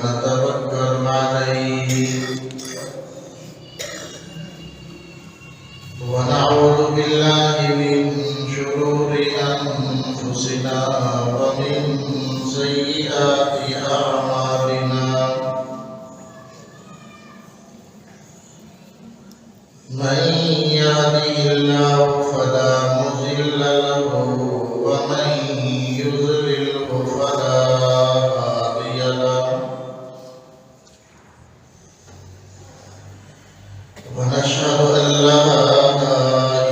ونتوكل عليه ونعوذ بالله من شرور أنفسنا ومن سيئات أعمالنا من يهده الله فلا مضل له ومن يضلله فلا هادي له ونشهد أن لا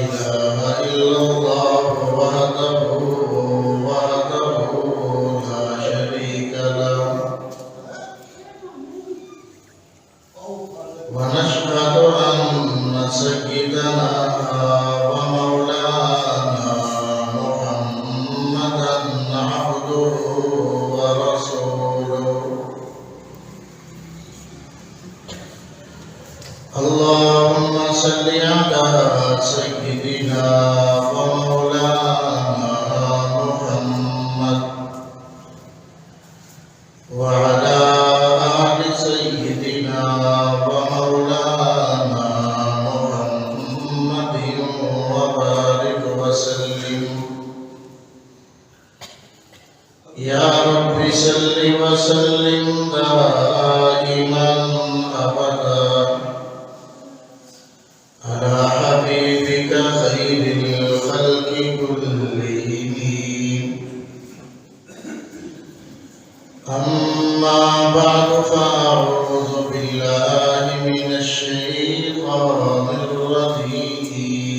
إله إلا الله وحده لا شريك له ونشهد أن سيدنا ومولانا محمدا عبده ورسوله اللهم صل على سيدنا ومولانا محمد وعلى آل سيدنا ومولانا محمد وبارك وسلم يا رب صل وسلم دائما أبدا على حبيبك خير الخلق كلهم أما بعد فأعوذ بالله من الشيطان الرجيم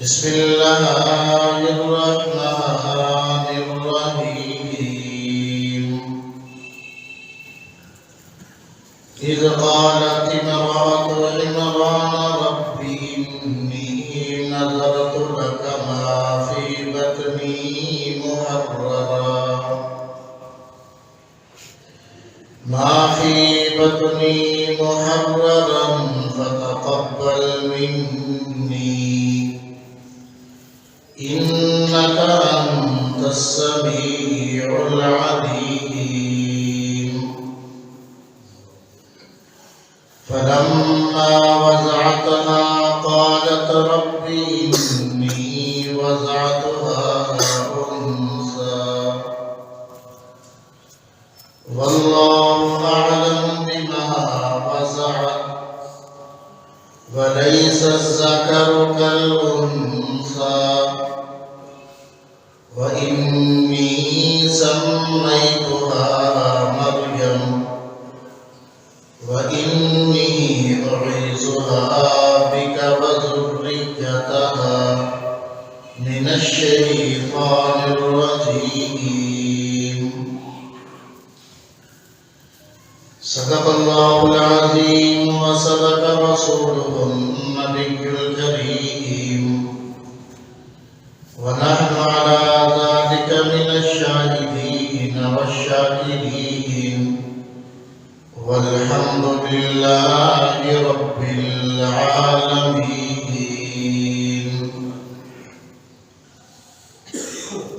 بسم الله الرحمن الرحيم إذ قالت امرأة عمران رب إني نذرت لك ما في بطني محررا فتقبل مني إنك أنت السميع العليم فلما وضعتها قالت رب إني وضعتها أنثى والله أعلم بما وضعت وليس الذكر كالأنثى وإني سميتها مريم وإني أعيذها بك وذريتها من الشيطان الرجيم صدق الله العظيم وصدق رسوله النبي الكريم ونحن على ذلك من الشاهدين والشاكرين والحمد لله رب العالمين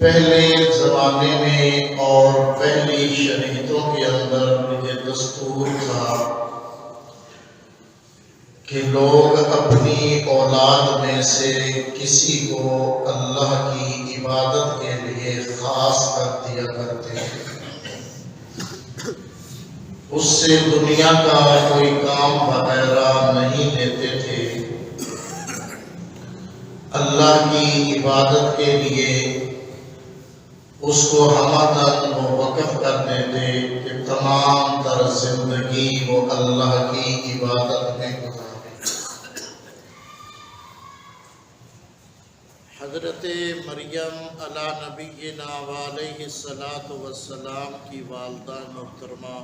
پہلے زمانے میں اور پہلی شریعتوں کے اندر یہ دستور تھا کہ لوگ اپنی اولاد میں سے کسی کو اللہ کی عبادت کے لیے خاص کر دیا کرتے ہیں، اس سے دنیا کا کوئی کام وغیرہ نہیں دیتے تھے، اللہ کی عبادت کے لیے اس کو ہمدن و وقف کر دیتے کہ تمام تر زندگی وہ اللہ کی عبادت میں گزارے۔ حضرت مریم علی نبینا علیہ الصلاۃ والسلام کی والدہ محترمہ،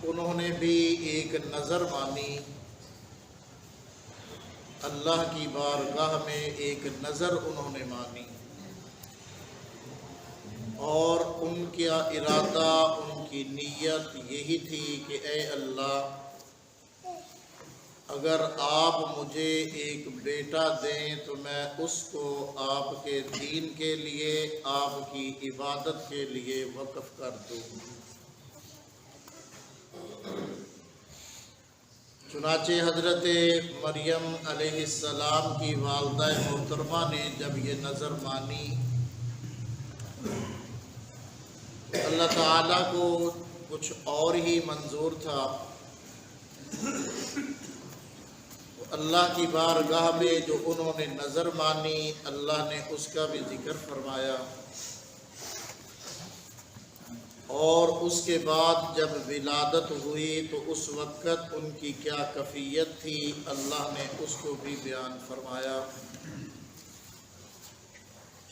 انہوں نے بھی ایک نظر مانی، اللہ کی بارگاہ میں ایک نظر انہوں نے مانی، اور ان کا ارادہ، ان کی نیت یہی تھی کہ اے اللہ، اگر آپ مجھے ایک بیٹا دیں تو میں اس کو آپ کے دین کے لیے، آپ کی عبادت کے لیے وقف کر دوں۔ چنانچہ حضرت مریم علیہ السلام کی والدہ محترمہ نے جب یہ نظر مانی، اللہ تعالیٰ کو کچھ اور ہی منظور تھا۔ اللہ کی بارگاہ میں جو انہوں نے نظر مانی، اللہ نے اس کا بھی ذکر فرمایا، اور اس کے بعد جب ولادت ہوئی تو اس وقت ان کی کیا کیفیت تھی، اللہ نے اس کو بھی بیان فرمایا۔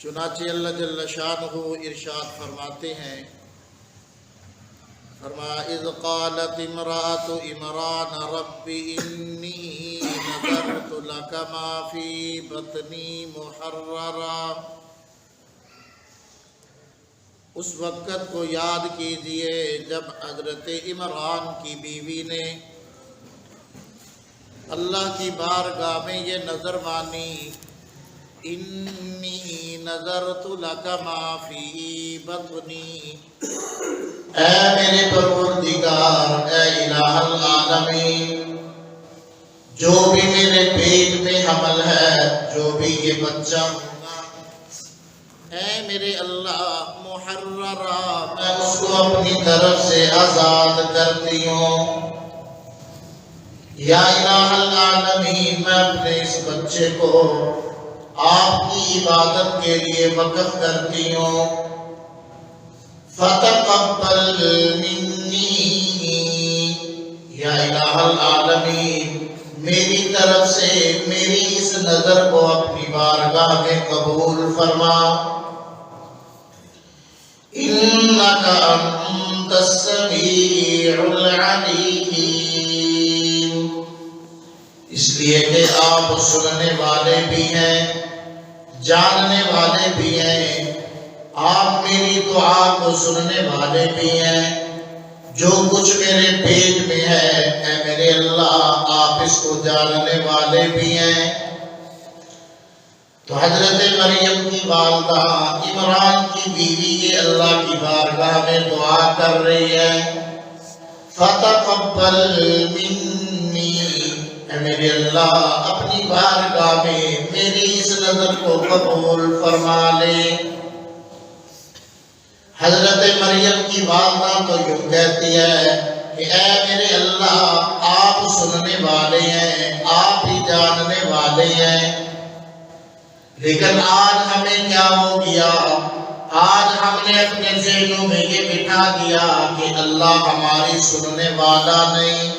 چنانچہ اللہ جل شانہ ارشاد فرماتے ہیں، فرمایا اذ قالت امرأۃ عمران رب انی نذرت لک ما فی بطنی محررا۔ اس وقت کو یاد کیجئے جب حضرت عمران کی بیوی نے اللہ کی بارگاہ میں یہ نظر مانی، انی نذرت لک ما فی بطنی، اے میرے پروردگار، اے الہ العالمین، جو بھی میرے پیٹ میں حمل ہے، جو بھی یہ بچہ ہوگا، اے میرے اللہ، محررہ، میں اس کو اپنی طرف سے آزاد کرتی ہوں۔ یا الہ العالمین، میں اپنے اس بچے کو آپ کی عبادت کے لیے وقف کرتی ہوں۔ فتقبل منی، یا الہ العالمین، میری طرف سے میری اس نظر کو اپنی بارگاہ میں قبول فرما۔ انک انت السمیع العلیم، اس لیے کہ آپ سننے والے بھی ہیں، جاننے والے بھی ہیں، آپ میری دعا کو سننے والے بھی ہیں۔ جو کچھ میرے پیٹ میں ہے، اے میرے اللہ، آپ اس کو جاننے والے بھی ہیں۔ تو حضرت مریم کی والدہ، عمران کی بیوی، یہ اللہ کی بارگاہ میں دعا کر رہی ہے، فتقبل منی، اے میرے اللہ، اپنی بارگاہ میں میری اس نظر کو قبول فرما لے۔ حضرت مریم کی والدہ تو یوں کہتی ہے کہ اے میرے اللہ، آپ سننے والے ہیں، آپ ہی جاننے والے ہیں، لیکن آج ہمیں کیا ہو گیا؟ آج ہم نے اپنے ذہنوں میں یہ بٹھا دیا کہ اللہ ہماری سننے والا نہیں۔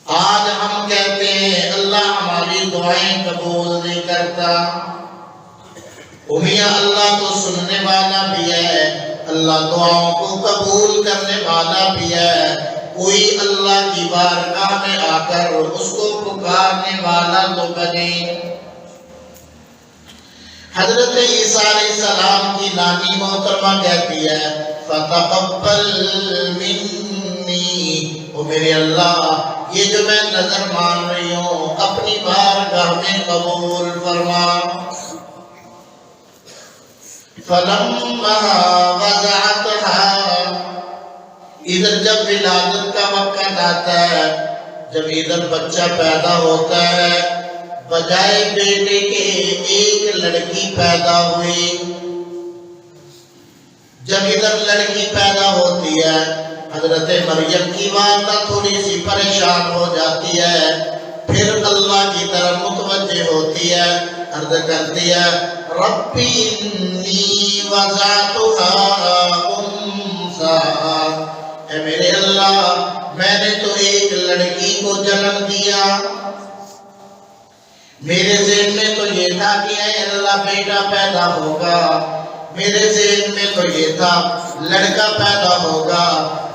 آج ہم کہتے ہیں اللہ ہماری دعائیں قبول نہیں کرتا۔ میاں اللہ تو سننے والا بھی ہے، اللہ دعاؤں کو قبول کرنے والا بھی ہے، کوئی اللہ کی بارگاہ میں آ کر اس کو پکارنے والا تو بنے۔ حضرت عیسیٰ علیہ السلام کی نانی محترمہ کہتی ہے، فتقبل منی، او میرے اللہ یہ جو میں نظر مان رہی ہوں اپنی بارگاہ میں قبول فرما۔ فلما وضعتها، ادھر جب ولادت کا وقت آتا ہے، جب ادھر بچہ پیدا ہوتا ہے، بجائے بیٹے کے ایک لڑکی پیدا ہوئی۔ جب ادھر لڑکی پیدا ہوتی ہے، حضرت مریم کی والدہ تھوڑی سی پریشان ہو جاتی ہے، پھر اللہ کی طرف متوجہ ہوتی ہے، عرض کرتی ہے ربی انی وضعتها انثی، اے میرے اللہ میں نے تو ایک لڑکی کو جنم دیا، میرے ذہن میں تو یہ تھا کہ اے اللہ بیٹا پیدا ہوگا، میرے ذہن میں تو یہ تھا لڑکا پیدا ہوگا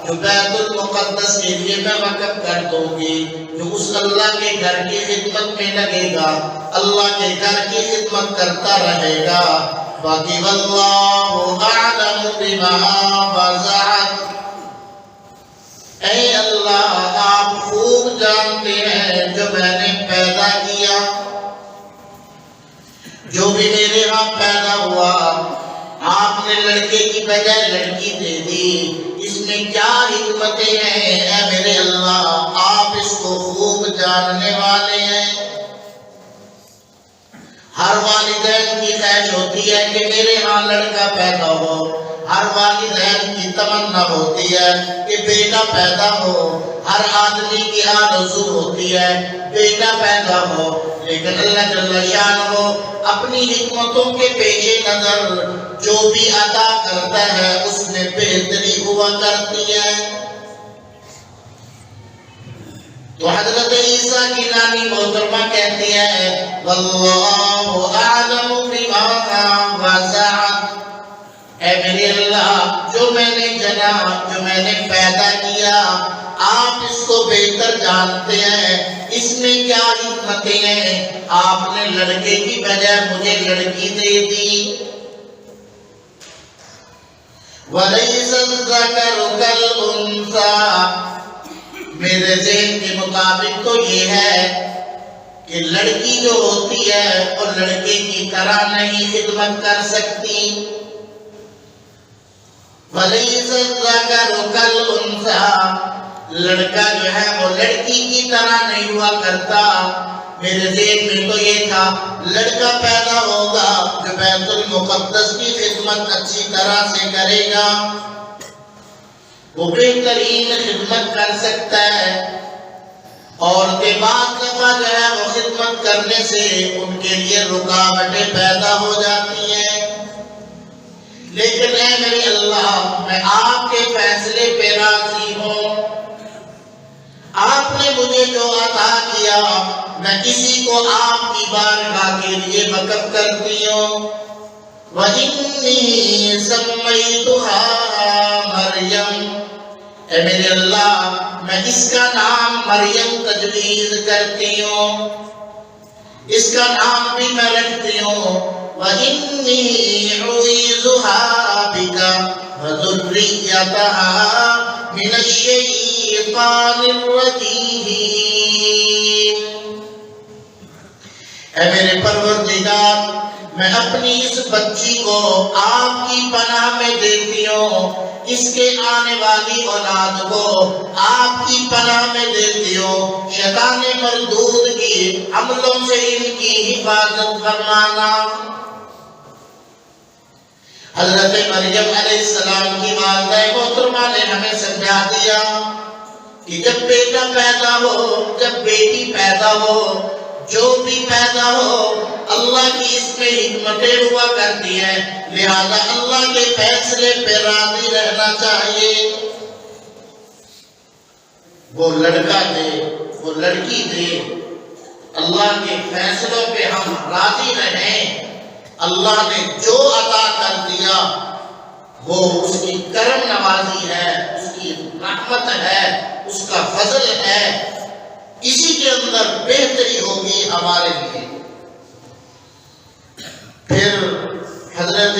جو بیت المقدس کے لیے میں وقف کر دوں گی، جو اس اللہ کے گھر کی خدمت میں لگے گا، اللہ کے گھر کی خدمت کرتا رہے گا۔ باقی واللہ اعلم بما وضعت، اے اللہ آپ خوب جانتے ہیں جو میں نے پیدا کیا، جو بھی میرے ہاں پیدا ہوا آپ نے لڑکے کی بجائے لڑکی دے دی، اس میں کیا حکمتیں ہیں اے میرے اللہ آپ اس کو خوب جاننے والے ہیں۔ ہر والدین کی خواہش ہوتی ہے کہ میرے ہاں لڑکا پیدا ہو، ہر والدین کی تمنا ہوتی ہے کہ بیٹا پیدا ہو، ہر آدمی کی آرزو ہوتی ہے بیٹا پیدا ہو، لیکن اللہ جل شانہ اپنی حکمتوں کے پیش نظر جو بھی عطا کرتا ہے اس میں بہتری ہوا کرتی ہے۔ تو حضرت عیسیٰ کی نانی محترمہ کہتی ہے واللہ اعلم بما وضعت، اے میرے اللہ جو میں نے جنا، جو میں نے پیدا کیا آپ اس کو بہتر جانتے ہیں، اس میں کیا حکمتیں ہیں، آپ نے لڑکے کی بجائے مجھے لڑکی دے دی۔ وَلَيْسَ الذَّكَرُ كَالْأُنثَىٰ، میرے ذہن کے مطابق تو یہ ہے کہ لڑکی جو ہوتی ہے وہ لڑکے کی طرح نہیں خدمت کر سکتی۔ وَلَيْسَ الذَّكَرُ كَالْأُنثَىٰ، لڑکا جو ہے وہ لڑکی کی طرح نہیں ہوا کرتا۔ میرے ذہن میں تو یہ تھا لڑکا پیدا ہوگا جو بیت المقدس کی خدمت اچھی طرح سے کرے گا، وہ بہترین خدمت کر سکتا ہے، عورتیں بعض دفعہ جو ہے وہ خدمت کرنے سے ان کے لیے رکاوٹیں پیدا ہو جاتی ہیں، لیکن اے میرے اللہ میں آپ کے فیصلے پہ راضی ہوں، آپ نے مجھے جو عطا کیا میں کسی کو آپ کی بارگاہ کے لیے وقف کرتی ہوں۔ وَإِنِّي سَمَّيْتُهَا مَرْيَمَ، اے میرے اللہ میں اس کا نام مریم تجویز کرتی ہوں، اس کا نام بھی میں رکھتی ہوں۔ وَإِنِّي أُعِيذُهَا بِكَ وَذُرِّيَّتَهَا مِنَ الشَّيْطَانِ الرَّجِيمِ، اے میرے پروردگار میں اپنی اس بچی کو آپ کی پناہ میں دیتی ہوں، اس کے آنے والی اولاد کو آپ کی پناہ میں دیتی ہوں، شیطان مردود کی عملوں سے ان کی حفاظت فرمانا۔ حضرت مریم علیہ السلام کی والدہ محترمہ نے ہمیں سمجھا دیا کہ جب بیٹا پیدا ہو، جب بیٹی پیدا ہو، جو بھی پیدا ہو اللہ کی اس میں حکمتیں ہوا کرتی ہیں، لہذا اللہ کے فیصلے پہ راضی رہنا چاہیے۔ وہ لڑکا دے وہ لڑکی دے، اللہ کے فیصلوں پہ ہم راضی رہیں۔ اللہ نے جو عطا کر دیا وہ اس کی کرم نوازی ہے، اس کی رحمت ہے، اس کا فضل ہے، اسی کے اندر بہتری ہوگی ہمارے لیے۔ پھر حضرت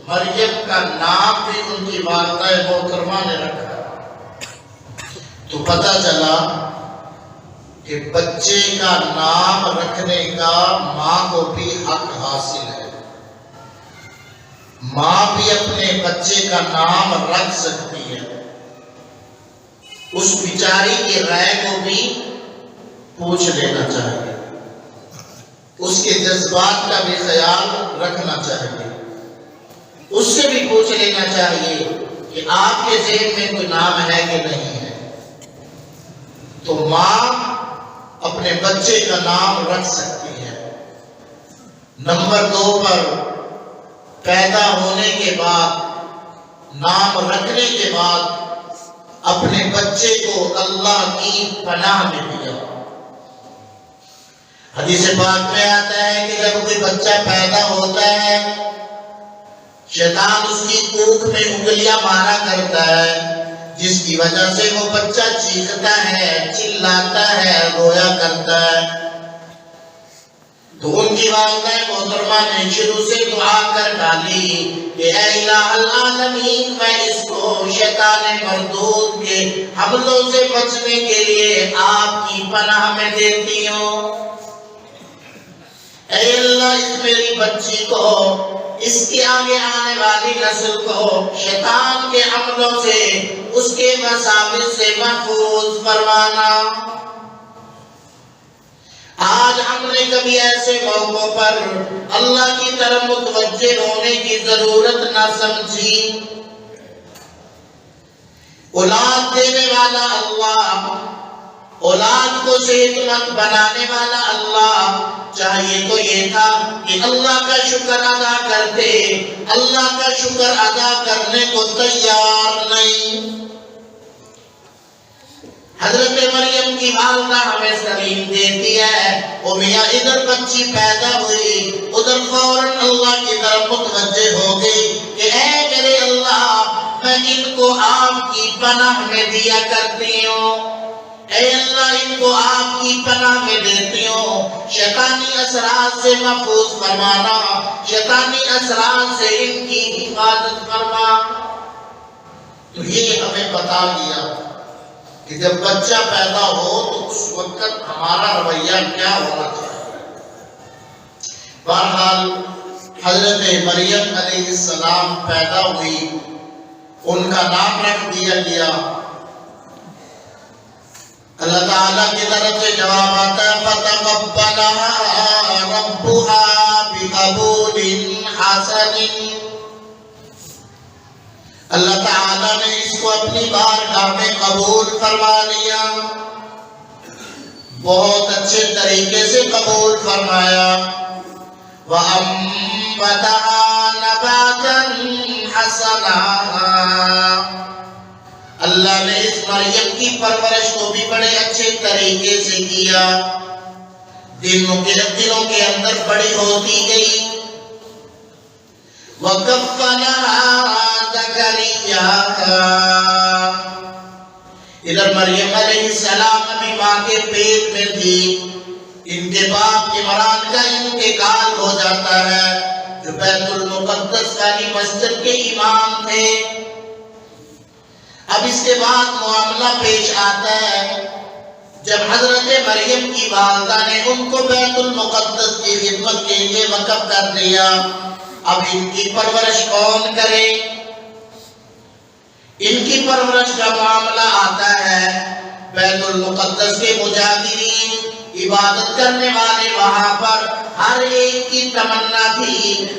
مریم کا نام بھی ان کی والدہ محترمہ نے رکھا، تو پتہ چلا کہ بچے کا نام رکھنے کا ماں کو بھی حق حاصل ہے، ماں بھی اپنے بچے کا نام رکھ سکتی ہے، اس بیچاری کی رائے کو بھی پوچھ لینا چاہیے، اس کے جذبات کا بھی خیال رکھنا چاہیے، اس سے بھی پوچھ لینا چاہیے کہ آپ کے ذہن میں کوئی نام ہے کہ نہیں ہے۔ تو ماں اپنے بچے کا نام رکھ سکتی ہے۔ نمبر 2 پر پیدا ہونے کے بعد، نام رکھنے کے بعد اپنے بچے کو اللہ کی پناہ میں دیا۔ حدیث پاک میں آتا ہے کہ جب کوئی بچہ پیدا ہوتا ہے، شیطان اس کی کوکھ میں انگلیاں مارا کرتا ہے، جس کی وجہ سے وہ بچہ چیختا ہے، چلاتا ہے، رویا کرتا ہے۔ تو ان کی والدہ محترمہ نے شروع سے دعا کر ڈالی کہ اے الہ العالمین، میں اس کو شیطان مردود کے حملوں سے بچنے کے لیے آپ کی پناہ میں دیتی ہوں۔ اے اللہ، اس میری بچی کو، اس کے آگے آنے والی نسل کو شیطان کے حملوں سے، اس کے مساوس سے محفوظ فرمانا۔ آج ہم نے کبھی ایسے موقعوں پر اللہ کی طرف متوجہ ہونے کی ضرورت نہ سمجھی۔ اولاد دینے والا اللہ، اولاد کو صحت مند بنانے والا اللہ، چاہیے تو یہ تھا کہ اللہ کا شکر ادا کرتے، اللہ کا شکر ادا کرنے کو تیار نہیں۔ حضرت مریم کی والدہ ہمیں تعلیم دیتی ہے، او میاں ادھر بچی پیدا ہوئی، ادھر فوراً اللہ کی طرف متوجہ ہو گئی کہ اے میرے اللہ، میں ان کو آپ کی پناہ میں دیا کرتی ہوں، اے اللہ ان کو آپ کی پناہ میں دیتی ہوں، شیطانی اثرات سے محفوظ فرمانا، شیطانی اثرات سے ان کی حفاظت فرما۔ تو یہ ہمیں بتا دیا کہ جب بچہ پیدا ہو تو اس وقت ہمارا رویہ کیا ہونا چاہیے۔ بہرحال حضرت مریم علیہ السلام پیدا ہوئی، ان کا نام رکھ دیا گیا۔ اللہ تعالیٰ کی طرف سے جواب آتا ہے فَتَقَبَّلَهَا رَبُّهَا بِقَبُولٍ حَسَنٍ۔ اللہ تعالیٰ نے اس کو اپنی بارگاہ میں قبول فرما لیا، بہت اچھے طریقے سے قبول فرمایا۔ وَأَنبَتَهَا نَبَاتًا حَسَنًا۔ اللہ نے اس مریم کی پرورش کو بھی بڑے اچھے طریقے سے کیا، دلوں کے اندر بڑی ہوتی گئی۔ وَكَفَّلَهَا زَكَرِيَّا۔ ادھر مریم علیہ السلام ابھی ماں کے پیٹ میں تھی، ان کے باپ عمران کا انتقال ہو جاتا ہے، جو بیت المقدس والی مسجد کے امام تھے۔ اب اس کے بعد معاملہ پیش آتا ہے، جب حضرت مریم کی والدہ نے ان کو بیت المقدس کی خدمت کے لیے وقف کر دیا، اب ان کی پرورش کون کرے؟ ان کی پرورش کا معاملہ آتا ہے، بیت المقدس کے مجاہدین، عبادت کرنے والے وہاں پر ہر ایک کی تمنا تھی،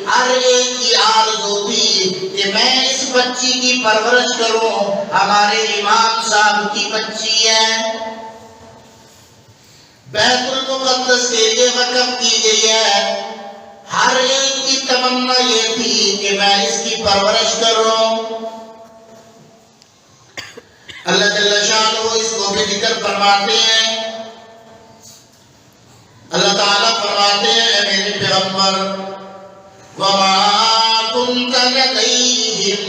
ہر ایک کی آرزو تھی کہ میں اس بچی کی پرورش کروں، ہمارے امام صاحب کی بچی ہے، بیت المقدس کے لیے وقف کی گئی ہے، ہر ایک کی تمنا یہ تھی کہ میں اس کی پرورش کروں۔ اللہ جل شانہ اس کو بھی ذکر فرماتے ہیں، اللہ تعالیٰ فرماتے ہیں اے میرے پیغمبر وَمَا كُنْتَ لَدَيْهِمْ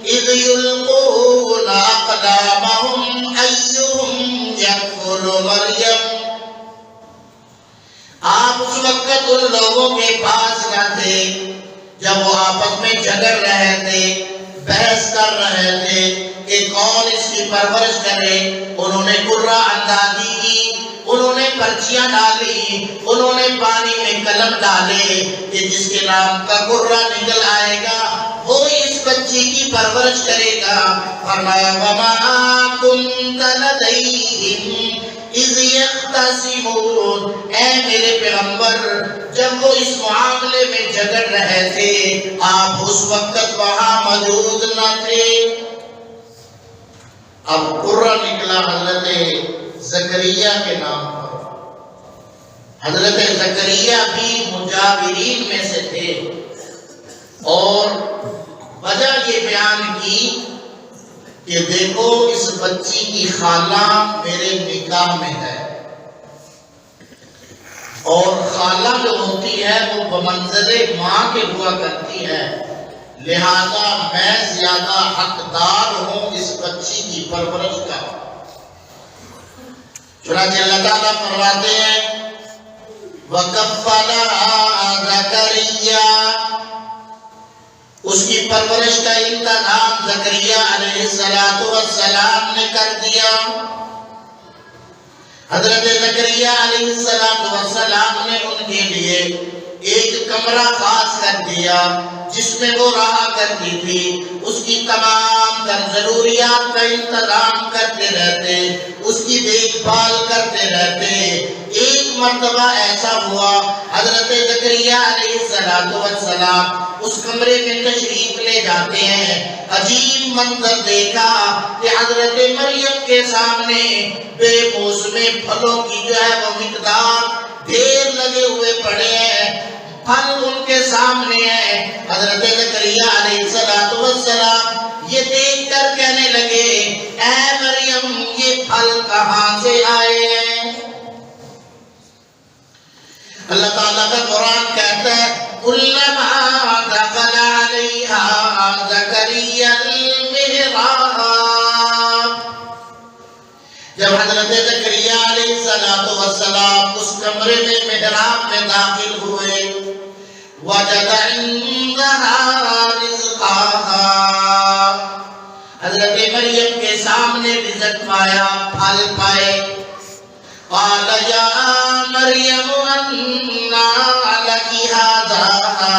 إِذْ يُلْقُونَ أَقْلَامَهُمْ أَيُّهُمْ يَكْفُلُ مَرْيَمَ۔ آپ اس وقت ان لوگوں کے پاس نہ تھے جب وہ آپس میں جھگڑ رہے تھے، بحث کر رہے تھے کہ کون اس کی پرورش کرے۔ انہوں نے قرہ اندازی کی، انہوں نے پرچیاں ڈالی، انہوں نے پانی میں قلم ڈالے کہ جس کے نام کا قرہ نکل آئے گا وہ اس بچی کی پرورش کرے گا۔ فرمایا وَمَا كُنْتَ لَدَيْهِمْ اِذْ يَخْتَصِمُونَ، اے میرے پیغمبر جب وہ اس معاملے میں جھگڑ رہے تھے آپ اس وقت وہاں موجود نہ تھے۔ اب قرہ نکلا حضرت زکریا کے نام پر۔ حضرت زکریا بھی مجاورین میں سے تھے اور وجہ یہ بیان کی کہ دیکھو اس بچی کی خالہ میرے نکاح میں ہے، اور خالہ جو ہوتی ہے وہ بمنزل ماں کے ہوا کرتی ہے، لہذا میں زیادہ حقدار ہوں اس بچی کی پرورش کا۔ چنانچہ اللہ تعالیٰ فرماتے ہیں وَكَفَّلَهَا زَكَرِيَّا، اس کی پرورش کا انتظام زکریا علیہ السلام نے کر دیا۔ حضرت زکریا علیہ السلام نے ان کے لیے ایک کمرہ خاص کر دیا جس میں وہ رہا کرتی تھی، اس کی تمام تر ضروریات کا انتظام کرتے رہتے، اس کی دیکھ بھال کرتے رہتے۔ ایک مرتبہ ایسا ہوا حضرت زکریا علیہ السلام اس کمرے میں تشریف لے جاتے ہیں، عجیب منظر دیکھا کہ حضرت مریم کے سامنے بے موسم پھلوں کی جو ہے وہ مقدار ڈھیر لگے ہوئے پڑے ہیں، پھل ان کے سامنے ہیں۔ حضرت زکریا علیہ السلام یہ دیکھ کر کہنے لگے اے مریم یہ پھل کہاں سے آئے ہیں؟ اللہ تعالیٰ کا قرآن کہتا ہے کُلَّمَا دَخَلَ عَلَيْهَا زَكَرِيَّا الْمِحْرَابَ، جب حضرت زکریا علیہ السلام اس کمرے میں محراب میں داخل ہوئے، وَجَدَ عِندَهَا رِزْقَهَا، حضرت مریم کے سامنے رزق پایا، پھل پائے۔ قَالَ يَا مَرْيَمُ أَنَّىٰ لَكِ هَٰذَا،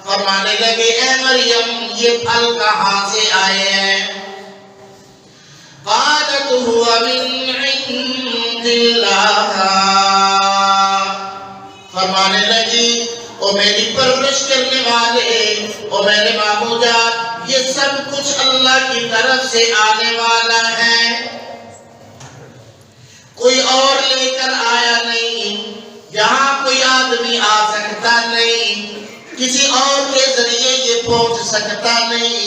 فرمانے لگے اے مریم یہ پھل کہاں سے آئے ہیں؟ قَالَتْ هُوَ مِنْ عِنْدِ اللَّهِ، فرمانے لگی او میری پرورش کرنے والے، او میرے مامو جان، یہ سب کچھ اللہ کی طرف سے آنے والا ہے، کوئی اور لے کر آیا نہیں، یہاں کوئی آدمی آ سکتا نہیں، کسی اور کے ذریعے یہ پہنچ سکتا نہیں،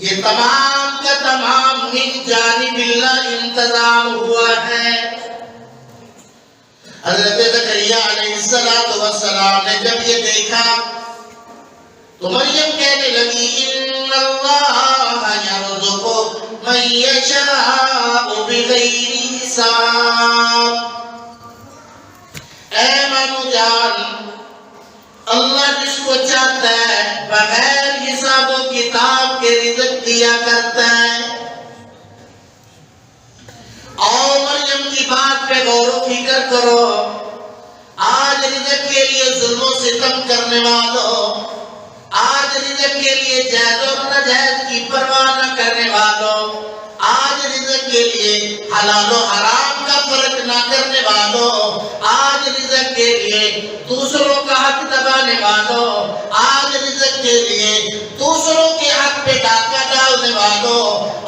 یہ تمام کا تمام من جانب اللہ انتظام ہوا ہے۔ حضرت زکریا علیہ السلام نے جب یہ دیکھا تو مریم کہنے لگی ان اللہ یرزق من یشاء بغیر حساب، اے مامو جان اللہ جس کو چاہتا ہے بغیر حساب و کتاب کے رزق دیا کرتا ہے۔ اور مریم کی بات پہ غور و فکر کرو، آج رزق کے لیے ظلم و ستم کرنے والوں، آج رزق کے لیے جائز و ناجائز کی پرواہ نہ کرنے والوں، آج رزق کے لیے حلال و حرام کا فرق نہ کرنے والوں، آج رزق کے لیے دوسروں کا حق دبانے والوں، آج رزق کے لیے دوسروں کے حق پہ ڈاکہ ڈالنے والوں،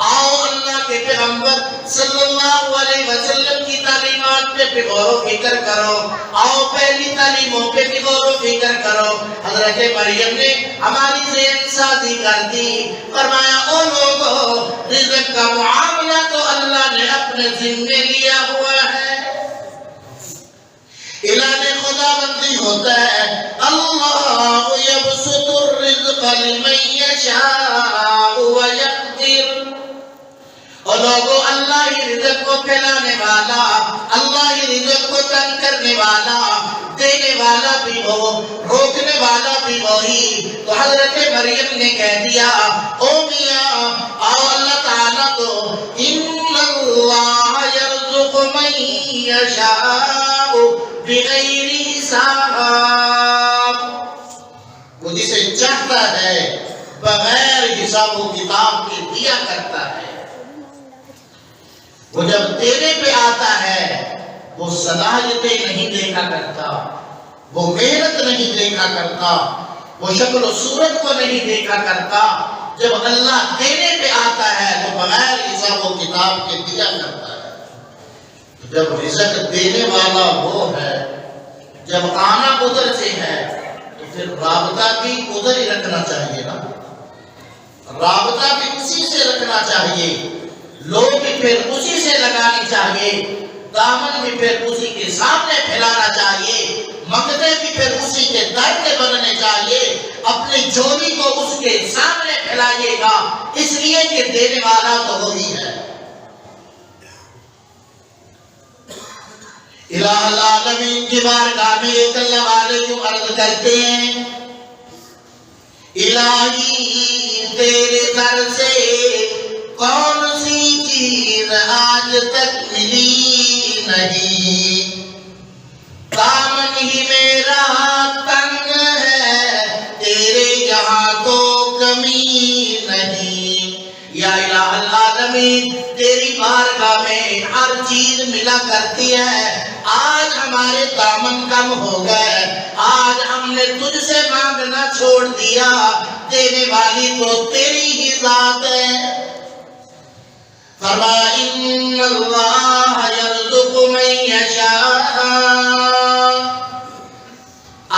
آؤ اللہ کے پیغمبر صلی اللہ علیہ وسلم کی تعلیمات پہ غور و فکر کرو، آؤ پہلی تعلیموں پہ غور و فکر کرو۔ حضرت مریم نے ہماری ذہن سازی کر دی، فرمایا او لوگو رزق کا معاملہ تو اللہ نے اپنے ذمے لیا ہوا ہے، اعلان خداوندی ہوتا ہے اللہ یبسط الرزق لمن یشاء ویقدر، اور لوگوں اللہ ہی رزق کو پھیلانے والا، اللہ ہی رزق کو تنگ کرنے والا، دینے والا بھی وہ، روکنے والا بھی وہی۔ تو حضرت مریم نے کہہ دیا او میاں آؤ اللہ تعالیٰ ان اللہ یرزق من یشاء بغیر حساب، وہ جسے چاہتا ہے بغیر حساب و کتاب کے دیا کرتا ہے۔ وہ جب دینے پہ آتا ہے وہ صلاحیتیں نہیں دیکھا کرتا، وہ محنت نہیں دیکھا کرتا، وہ شکل و صورت کو نہیں دیکھا کرتا۔ جب اللہ دینے پہ آتا ہے تو بغیر حساب و کتاب کے دیا کرتا ہے۔ جب رزق دینے والا وہ ہے، جب آنا ادھر سے ہے تو پھر رابطہ بھی ادھر ہی رکھنا چاہیے نا، رابطہ بھی اسی سے رکھنا چاہیے، لوگ بھی پھر اسی سے لگانی چاہیے، دامن بھی پھر اسی کے سامنے پھیلانا چاہیے، منگتے بھی پھر اسی کے در کے بننے چاہیے، اپنی جولی کو اس کے سامنے پھیلائیے گا، اس لیے کہ دینے والا تو وہی ہے۔ الہ العالمین کی بارگاہ میں ایک اللہ والے جو عرض کرتے ہیں، الہی تیرے در سے کون سی چیز آج تک ملی نہیں، دامن ہی میرا تنگ ہے تیرے یہاں تو کمی نہیں۔ یا الہ العالمین تیری بارگاہ میں ہر چیز ملا کرتی ہے، آج ہمارے دامن کم ہو گئے، آج ہم نے تجھ سے مانگنا چھوڑ دیا، دینے والی تو تیری ہی ذات ہے۔ فرمایا ان اللہ یرزق من یشاء،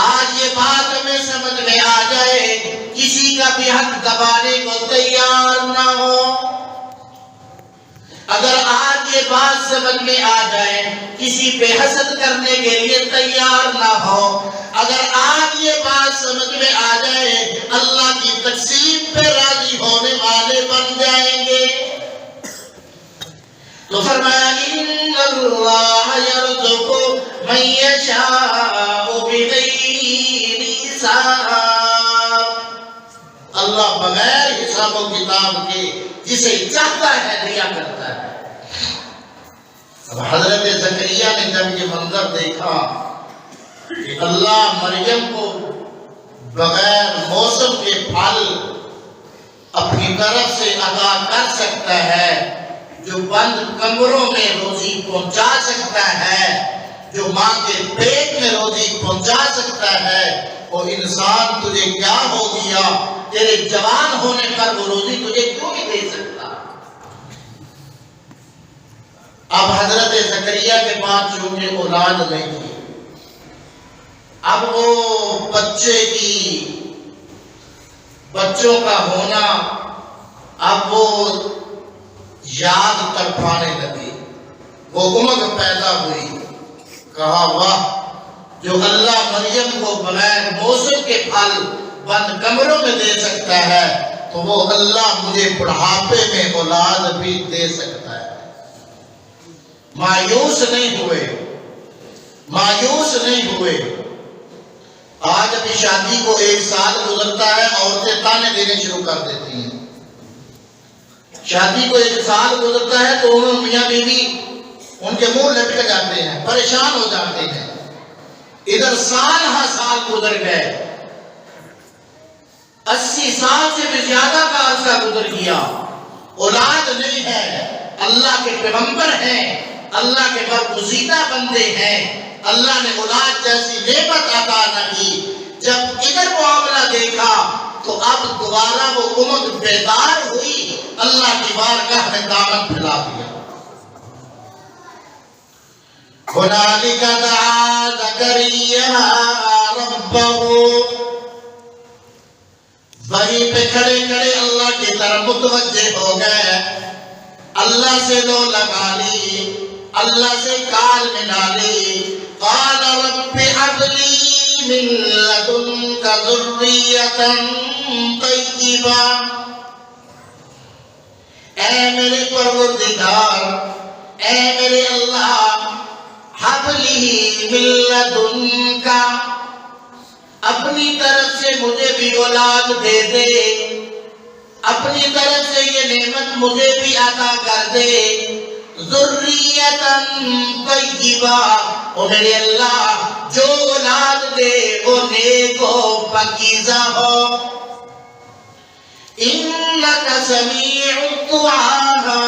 آج یہ بات ہمیں سمجھ میں آ جائے، کسی کا بھی حق دبانے کو تیار نہ ہو۔ اگر آج یہ بات سمجھ میں آ جائے، کسی پہ حسد کرنے کے لیے تیار نہ ہو، اگر آج یہ بات سمجھ میں آ جائے، اللہ کی تقسیم پہ راضی ہونے والے بن جائیں گے۔ تو فرمایا ان اللہ یرزق من یشاء بغیر حساب، اللہ بغیر حساب و کتاب کے جسے چاہتا ہے دیا کرتا ہے۔ اب حضرت زکریا نے جب یہ منظر دیکھا کہ اللہ مریم کو بغیر موسم کے پھل اپنی طرف سے عطا کر سکتا ہے، جو بند کمروں میں روزی پہنچا سکتا ہے، جو ماں کے پیٹ میں روزی پہنچا سکتا ہے، وہ انسان تجھے کیا ہو گیا، تیرے جوان ہونے پر وہ روزی تجھے کیوں نہیں دے سکتا؟ اب حضرت زکریا کے بعد چونکہ اولاد نہیں تھی، اب وہ بچوں کا ہونا اب وہ یاد کر پانے لگی، وہ امنگ پیدا ہوئی، کہا واہ، جو اللہ مریم کو بغیر موسم کے پھل بند کمروں میں دے سکتا ہے تو وہ اللہ مجھے بڑھاپے میں اولاد بھی دے سکتا ہے۔ مایوس نہیں ہوئے۔ آج ابھی شادی کو 1 سال گزرتا ہے، عورتیں تانے دینے شروع کر دیتی ہیں۔ شادی کو 1 سال گزرتا ہے تو میاں بیوی ان کے منہ لٹک جاتے ہیں، پریشان ہو جاتے ہیں۔ ادھر سال ہا سال گزر گئے، 80 سال سے بھی زیادہ کا عرصہ گزر گیا، اولاد نہیں ہے۔ اللہ کے پیغمبر ہیں، اللہ کے برگزیدہ بندے ہیں، اللہ نے اولاد جیسی نعمت عطا نہ کی۔ جب ادھر معاملہ دیکھا تو اب دوبارہ وہ امت بیدار ہوئی، اللہ کی بارگاہ میں دامن پھیلا دیا۔ هنالك دعا زکریا ربہ، وہیں پہ کھڑے کھڑے اللہ کی طرف متوجہ ہو گئے، اللہ سے دو لگا لی، اللہ سے کال ملا لی۔ قال رب هب لي من لدنك ذرية طیبہ، اے میرے پروردگار، اے میرے اللہ، هب لي من لدنك، اپنی طرف سے مجھے بھی اولاد دے دے، اپنی طرف سے یہ نعمت مجھے بھی عطا کر دے ذریتاً طیبہ، او میرے اللہ جو اولاد دے وہ نیک ہو، پاکیزہ ہو۔ انک سمیع الدعاء،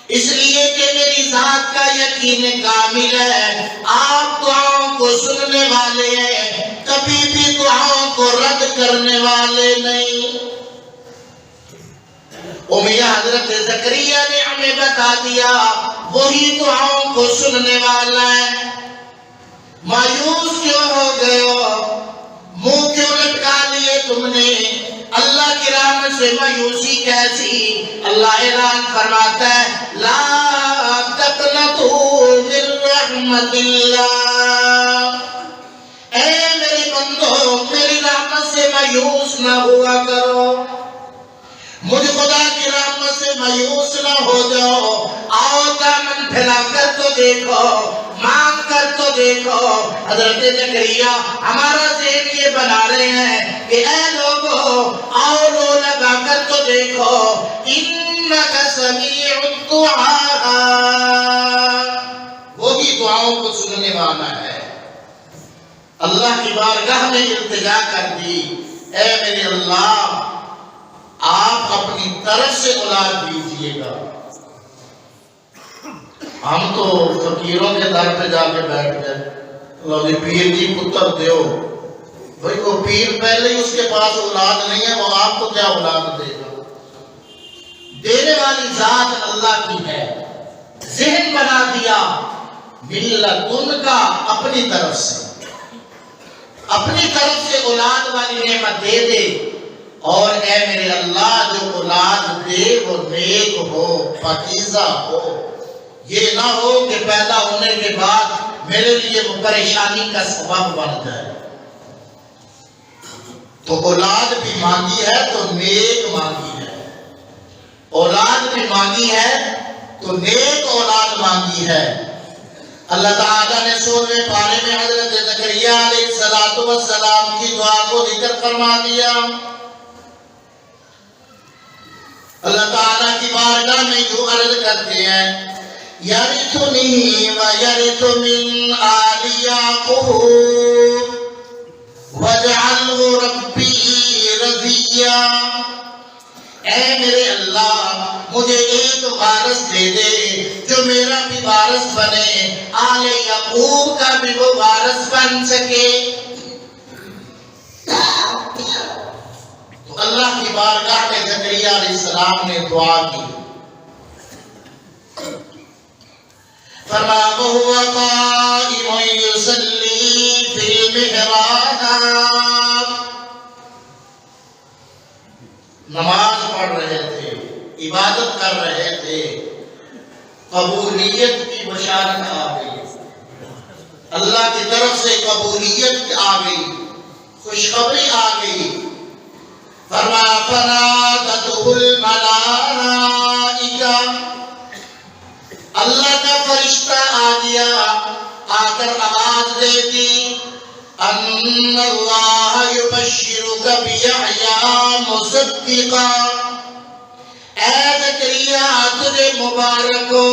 اس لیے کہ میری ذات کا یقین کامل ہے، آپ دعاؤں کو سننے والے ہیں، کبھی بھی دعاؤں کو رد کرنے والے نہیں۔ میاں حضرت زکریا نے ہمیں بتا دیا وہی دعاؤں کو سننے والا ہے۔ مایوس کیوں ہو گئے ہو؟ منہ کیوں لٹکا لیے تم نے؟ اللہ کی رحمت سے مایوسی کیسی؟ اللہ اعلان فرماتا ہے لا تقنطوا من رحمت اللہ، اے میرے بندو میری رحمت سے مایوس نہ ہوا کرو، مجھ خدا کی رحمت سے مایوس نہ ہو جاؤ۔ آؤ دامن پھیلا کر تو دیکھو، مانگ کر تو دیکھو۔ حضرت زکریا ہمارا ذہن یہ بنا رہے ہیں کہ اے لوگو آؤ لو لگا کر تو دیکھو، انک سمیع الدعاء، وہی دعاؤں کو سننے والا ہے۔ اللہ کی بارگاہ میں التجا کر دی، اے میرے اللہ آپ اپنی طرف سے اولاد دیجئے گا۔ ہم تو فقیروں کے در پہ جا کے بیٹھ گئے، اللہ جی پیر جی پتر دیو، بھئی وہ پیر پہلے ہی اس کے پاس اولاد نہیں ہے، وہ آپ کو کیا اولاد دے گا؟ دینے والی ذات اللہ کی ہے۔ ذہن بنا دیا ملت ان کا اپنی طرف سے اولاد والی نعمت دے دے، اور اے میرے اللہ جو اولاد دے وہ نیک ہو، پاکیزہ ہو، یہ نہ ہو کہ پیدا ہونے کے بعد میرے لیے وہ پریشانی کا سبب بن جائے۔ تو اولاد بھی مانگی ہے تو نیک مانگی ہے، اولاد بھی مانگی ہے تو نیک اولاد مانگی ہے۔ اللہ تعالیٰ نے 16ویں پارے میں حضرت زکریا علیہ السلام کی دعا کو ذکر فرما دیا۔ اللہ تعالیٰ کی بارگاہ میں جو عرض کرتے ہیں یرثنی ویرث من آل یعقوب واجعلہ ربی رضیا، اے میرے اللہ مجھے ایک وارث دے دے جو میرا بھی وارث بنے، آل یعقوب کا بھی وہ وارث بن سکے۔ تو اللہ کی بارگاہ میں زکریا علیہ السلام نے دعا کی، فرمایا وَهُوَ قَائِمٌ يُصَلِّي فِي الْمِحْرَابِ، نماز پڑھ رہے تھے، عبادت کر رہے تھے، قبولیت کی بشارت آ گئی، اللہ کی طرف سے قبولیت آ گئی، خوشخبری آ گئی۔ فرمایا فنادتہ الملائکہ، اللہ کا فرشتہ آ گیا، آ کر آواز دے دی ان اللہ یبشرک بیحییٰ مصدقا، اے زکریا تجھے مبارک ہو،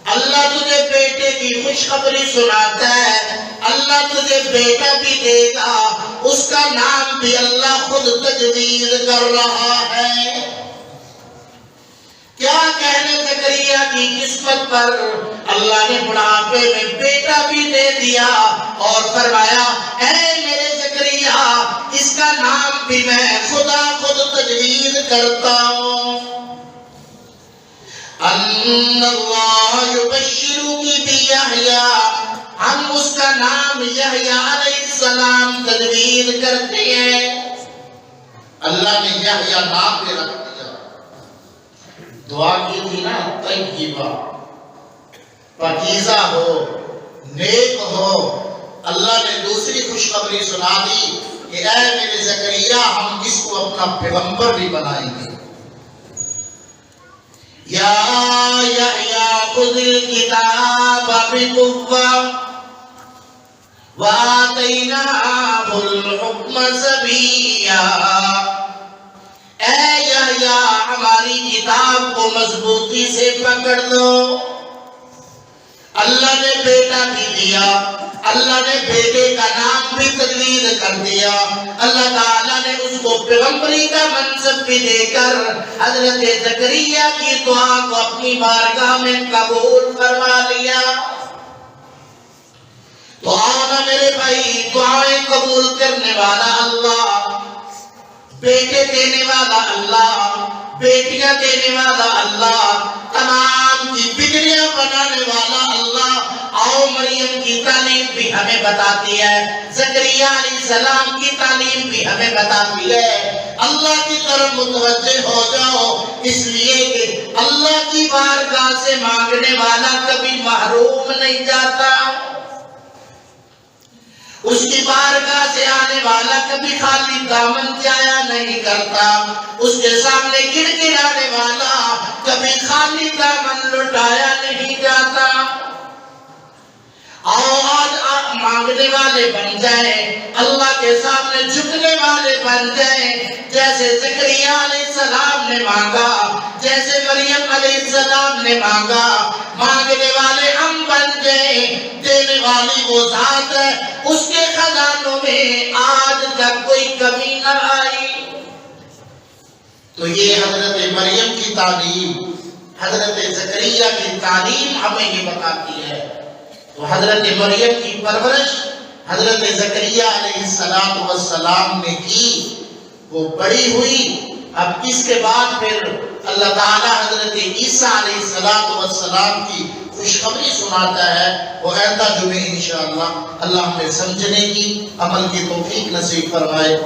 اللہ تجھے بیٹے کی خوشخبری سناتا ہے، اللہ تجھے بیٹا بھی دے گا، اس کا نام بھی اللہ خود تجویز کر رہا ہے۔ کیا کہنے زکریا کی قسمت پر، اللہ نے بڑھاپے میں بیٹا بھی دے دیا اور فرمایا اے میرے زکریا اس کا نام بھی میں خدا خود تجویز کرتا ہوں۔ ان اللہ یبشرک بیحییٰ، ہم اس کا نام یحییٰ علیہ السلام تجویز کرتے ہیں۔ اللہ نے یحییٰ نام بھی رکھ دیا، دعا کی تھی نا طیبہ، پاکیزہ ہو، نیک ہو۔ اللہ نے دوسری خوشخبری سنا دی کہ اے میرے زکریا ہم اس کو اپنا پیغمبر بھی بنائیں گے۔ یا یحییٰ خذ الکتاب بقوہ وآتیناہ الحکم صبیّا، اے یحییٰ ہماری کتاب کو مضبوطی سے پکڑ لو۔ اللہ نے بیٹا بھی دیا، اللہ نے بیٹے کا نام بھی تجویز کر دیا، اللہ تعالیٰ نے اس کو پیغمبری کا منصب بھی دے کر حضرت زکریا کی دعا کو اپنی بارگاہ میں قبول فرما لیا۔ تو آنا میرے بھائی، دعائیں قبول کرنے والا اللہ، بیٹے دینے والا اللہ، بیٹیاں دینے والا اللہ، تمام کی بگڑیاں بنانے والا اللہ۔ آؤ مریم کی تعلیم بھی ہمیں بتاتی ہے، زکریا علیہ السلام کی تعلیم بھی ہمیں بتاتی ہے۔ اللہ کی طرف متوجہ ہو جاؤ، اس لیے کہ اللہ کی بارگاہ سے مانگنے والا کبھی محروم نہیں جاتا، اس کی بارگاہ سے آنے والا کبھی خالی دامن جایا نہیں کرتا، اس کے سامنے گڑگڑانے والا کبھی خالی دامن لٹایا نہیں جاتا۔ آؤ آج آپ مانگنے والے بن جائیں، اللہ کے سامنے جھکنے والے بن جائیں، جیسے زکریا علیہ السلام نے مانگا، جیسے مریم علیہ السلام نے مانگا۔ مانگنے والے ہم بن جائیں، دینے والی وہ ذات ہے، اس کے خزانوں میں آج تک کوئی کمی نہ آئی۔ تو یہ حضرت مریم کی تعلیم، حضرت زکریا کی تعلیم ہمیں یہ بتاتی ہے۔ تو حضرت مریم کی پرورش حضرت زکریا علیہ السلام نے کی، وہ بڑی ہوئی۔ اب اس کے بعد پھر اللہ تعالیٰ حضرت عیسیٰ علیہ السلام کی خوشخبری سناتا ہے۔ وہ آئندہ جمعے انشاءاللہ اللہ ہمیں سمجھنے کی، عمل کی توفیق نصیب فرمائے۔